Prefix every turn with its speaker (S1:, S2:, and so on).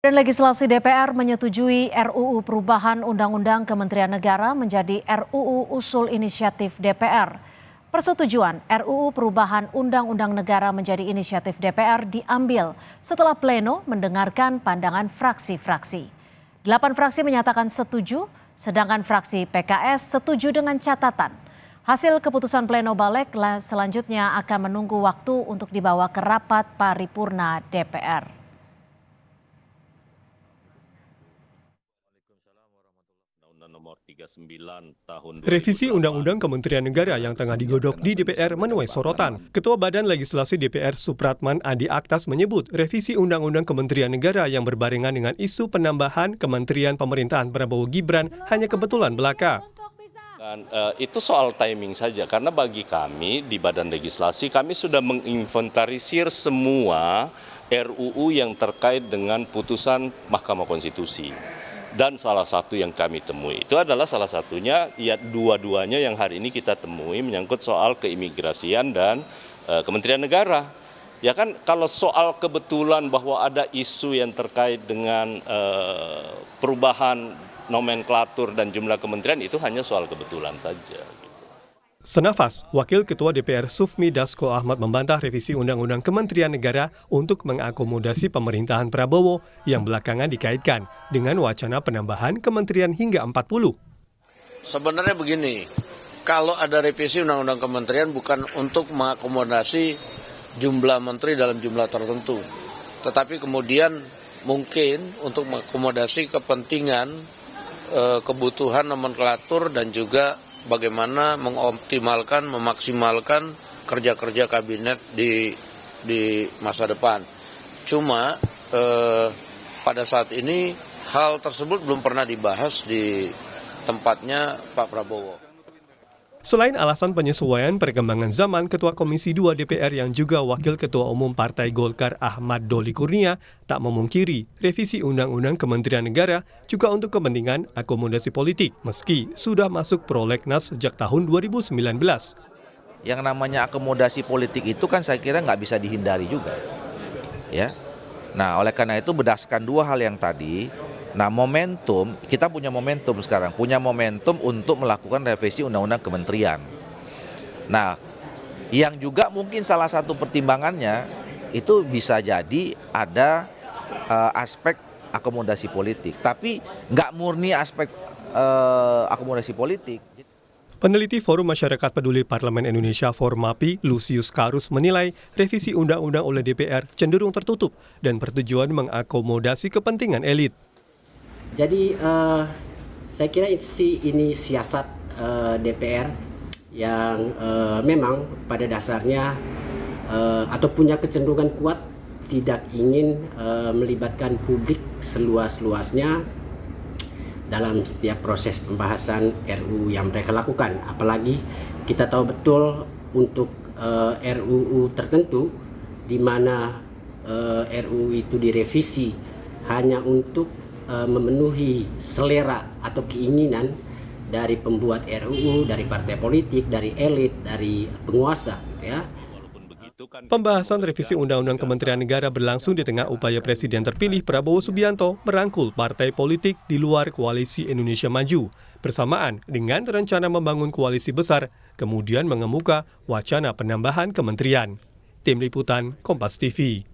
S1: Dan legislasi DPR menyetujui RUU perubahan Undang-Undang Kementerian Negara menjadi RUU usul inisiatif DPR. Persetujuan RUU perubahan Undang-Undang Negara menjadi inisiatif DPR diambil setelah pleno mendengarkan pandangan fraksi-fraksi. 8 fraksi menyatakan setuju, sedangkan fraksi PKS setuju dengan catatan. Hasil keputusan pleno balik selanjutnya akan menunggu waktu untuk dibawa ke rapat paripurna DPR.
S2: Revisi Undang-Undang Kementerian Negara yang tengah digodok di DPR menuai sorotan. Ketua Badan Legislasi DPR Supratman Andi Aktas menyebut revisi Undang-Undang Kementerian Negara yang berbarengan dengan isu penambahan Kementerian Pemerintahan Prabowo Gibran hanya kebetulan belaka.
S3: Itu soal timing saja, karena bagi kami di Badan Legislasi kami sudah menginventarisir semua RUU yang terkait dengan putusan Mahkamah Konstitusi. Dan salah satu yang kami temui itu adalah salah satunya, ya dua-duanya yang hari ini kita temui menyangkut soal keimigrasian dan Kementerian Negara. Ya kan, kalau soal kebetulan bahwa ada isu yang terkait dengan perubahan nomenklatur dan jumlah kementerian, itu hanya soal kebetulan saja.
S2: Senafas, Wakil Ketua DPR Sufmi Dasko Ahmad membantah revisi Undang-Undang Kementerian Negara untuk mengakomodasi pemerintahan Prabowo yang belakangan dikaitkan dengan wacana penambahan kementerian hingga 40.
S4: Sebenarnya begini, kalau ada revisi Undang-Undang Kementerian bukan untuk mengakomodasi jumlah menteri dalam jumlah tertentu, tetapi kemudian mungkin untuk mengakomodasi kepentingan, kebutuhan nomenklatur dan juga bagaimana mengoptimalkan, memaksimalkan kerja-kerja kabinet di masa depan. Cuma pada saat ini hal tersebut belum pernah dibahas di tempatnya Pak Prabowo.
S2: Selain alasan penyesuaian perkembangan zaman, Ketua Komisi 2 DPR yang juga Wakil Ketua Umum Partai Golkar Ahmad Doli Kurnia tak memungkiri revisi Undang-Undang Kementerian Negara juga untuk kepentingan akomodasi politik, meski sudah masuk prolegnas sejak tahun 2019.
S5: Yang namanya akomodasi politik itu kan saya kira nggak bisa dihindari juga. Ya. Nah, oleh karena itu berdasarkan dua hal yang tadi, nah momentum, kita punya momentum sekarang, punya momentum untuk melakukan revisi Undang-Undang Kementerian. Nah, yang juga mungkin salah satu pertimbangannya itu bisa jadi ada aspek akomodasi politik, tapi nggak murni aspek akomodasi politik.
S2: Peneliti Forum Masyarakat Peduli Parlemen Indonesia Formapi, Lusius Karus menilai revisi undang-undang oleh DPR cenderung tertutup dan bertujuan mengakomodasi kepentingan elit.
S6: Jadi saya kira ini siasat DPR yang memang pada dasarnya atau punya kecenderungan kuat tidak ingin melibatkan publik seluas-luasnya dalam setiap proses pembahasan RUU yang mereka lakukan. Apalagi kita tahu betul untuk RUU tertentu di mana RUU itu direvisi hanya untuk memenuhi selera atau keinginan dari pembuat RUU, dari partai politik, dari elit, dari penguasa, ya.
S2: Pembahasan revisi Undang-Undang Kementerian Negara berlangsung di tengah upaya Presiden terpilih Prabowo Subianto merangkul partai politik di luar Koalisi Indonesia Maju, bersamaan dengan rencana membangun koalisi besar, kemudian mengemuka wacana penambahan kementerian. Tim Liputan Kompas TV.